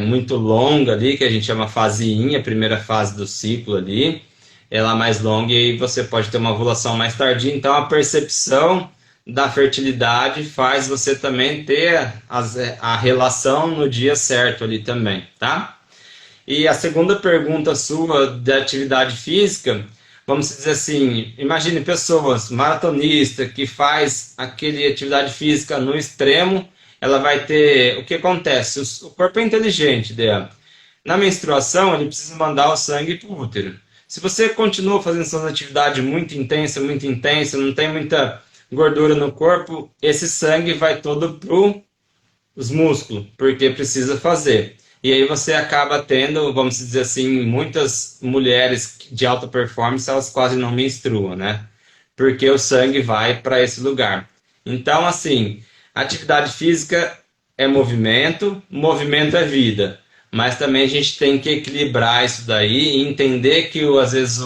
muito longa ali, que a gente chama fase IN, a primeira fase do ciclo ali, ela é mais longa e aí você pode ter uma ovulação mais tardia. Então, a percepção da fertilidade faz você também ter a relação no dia certo ali também, tá? E a segunda pergunta sua da atividade física, vamos dizer assim, imagine pessoas, maratonista, que faz aquele atividade física no extremo, ela vai ter, o que acontece? O corpo é inteligente dela. na menstruação ele precisa mandar o sangue para o útero. Se você continua fazendo suas atividades muito intensa, não tem muita gordura no corpo, esse sangue vai todo para os músculos, porque precisa fazer. E aí você acaba tendo, vamos dizer assim, muitas mulheres de alta performance, elas quase não menstruam, né? Porque o sangue vai para esse lugar. Então, assim, atividade física é movimento, movimento é vida. Mas também a gente tem que equilibrar isso daí e entender que às vezes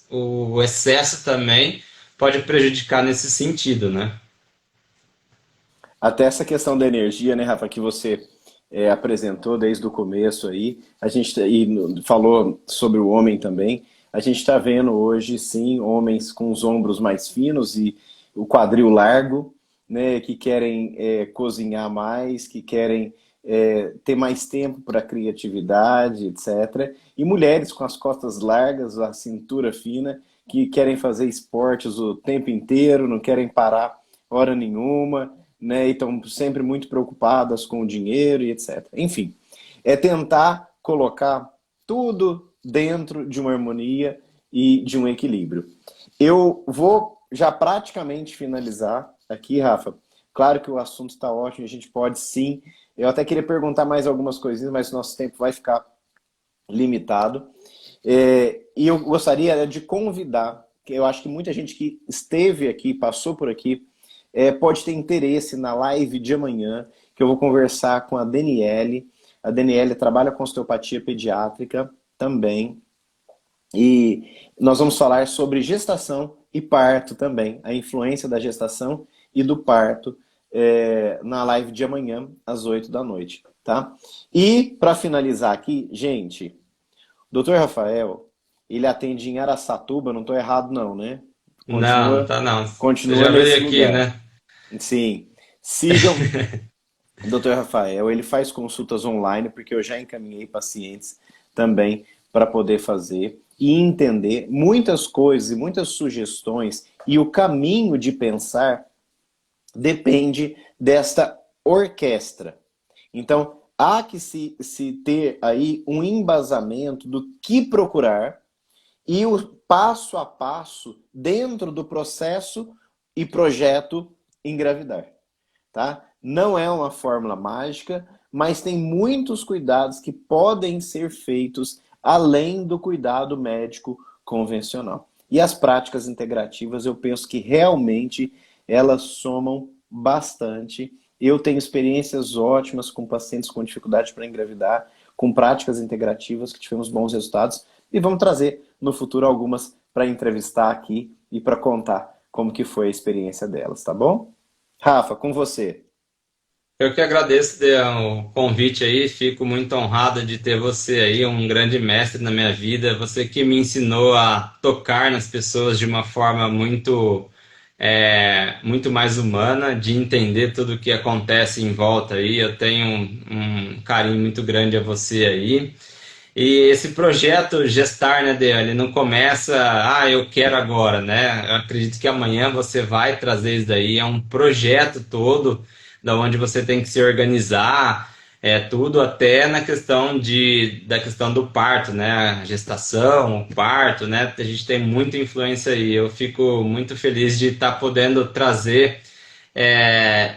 o excesso também pode prejudicar nesse sentido, né? Até essa questão da energia, né, Rafa, que você apresentou desde o começo aí, a gente falou sobre o homem também. A gente está vendo hoje, sim, homens com os ombros mais finos e o quadril largo, né, que querem cozinhar mais, que querem ter mais tempo para criatividade, etc. E mulheres com as costas largas, a cintura fina, que querem fazer esportes o tempo inteiro, não querem parar hora nenhuma, né? E estão sempre muito preocupadas com o dinheiro e etc. Enfim, é tentar colocar tudo dentro de uma harmonia e de um equilíbrio. Eu vou já praticamente finalizar aqui, Rafa. Claro que o assunto está ótimo, a gente pode sim. Eu até queria perguntar mais algumas coisinhas, mas nosso tempo vai ficar limitado. E eu gostaria de convidar, que eu acho que muita gente que esteve aqui, passou por aqui, pode ter interesse na live de amanhã, que eu vou conversar com a Daniele. A Daniele trabalha com osteopatia pediátrica também. E nós vamos falar sobre gestação e parto também, a influência da gestação e do parto na live de amanhã, às 8 da noite. Tá? E, para finalizar aqui, gente, o Dr. Rafael, ele atende em Araçatuba, não estou errado não, né? Não, não Continua, tá não. Você continua já nesse veio aqui, lugar. né? Sim. Sigam o Dr. Rafael, ele faz consultas online, porque eu já encaminhei pacientes também para poder fazer e entender muitas coisas e muitas sugestões, e o caminho de pensar depende desta orquestra. Então, há que se ter aí um embasamento do que procurar e o passo a passo dentro do processo e projeto engravidar, tá? Não é uma fórmula mágica, mas tem muitos cuidados que podem ser feitos além do cuidado médico convencional. E as práticas integrativas, eu penso que realmente elas somam bastante. Eu tenho experiências ótimas com pacientes com dificuldade para engravidar, com práticas integrativas que tivemos bons resultados, e vamos trazer no futuro algumas para entrevistar aqui e para contar como que foi a experiência delas, tá bom? Rafa, com você. Eu que agradeço o convite aí, fico muito honrado de ter você aí, um grande mestre na minha vida, você que me ensinou a tocar nas pessoas de uma forma muito mais humana, de entender tudo o que acontece em volta aí. Eu tenho um carinho muito grande a você aí. E esse projeto Gestar, né, Dê, ele não começa, eu quero agora, né? Eu acredito que amanhã você vai trazer isso daí, é um projeto todo, da onde você tem que se organizar, tudo até na questão da questão do parto, né? A gestação, o parto, né? A gente tem muita influência aí. Eu fico muito feliz de estar podendo trazer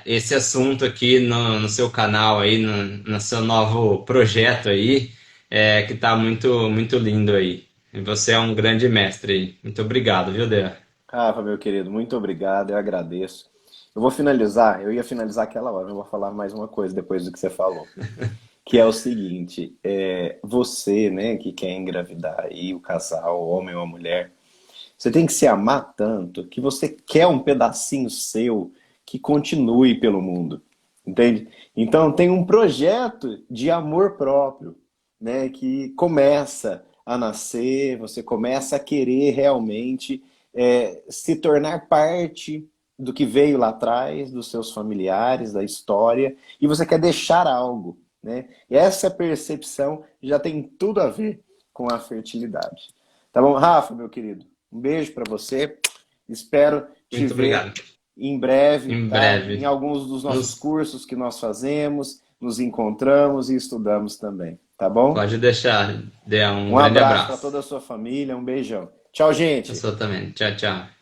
esse assunto aqui no seu canal aí, no seu novo projeto aí, que tá muito, muito lindo aí. E você é um grande mestre aí. Muito obrigado, viu, Dea? Rafa, meu querido, muito obrigado, eu agradeço. Eu vou finalizar, eu ia finalizar aquela hora, eu vou falar mais uma coisa depois do que você falou, que é o seguinte, você, né, que quer engravidar aí, o casal, o homem ou a mulher, você tem que se amar tanto que você quer um pedacinho seu que continue pelo mundo, entende? Então tem um projeto de amor próprio, né, que começa a nascer, você começa a querer realmente se tornar parte do que veio lá atrás, dos seus familiares, da história, e você quer deixar algo, né? E essa percepção já tem tudo a ver com a fertilidade. Tá bom, Rafa, meu querido? Um beijo para você. Espero te Muito ver obrigado. em breve, Em tá? Em breve. alguns dos nossos Nos... cursos que nós fazemos, nos encontramos e estudamos também, tá bom? Pode deixar. Dê um Um grande abraço para abraço. toda a sua família, um beijão. Tchau, Eu gente! sou também. Tchau, tchau.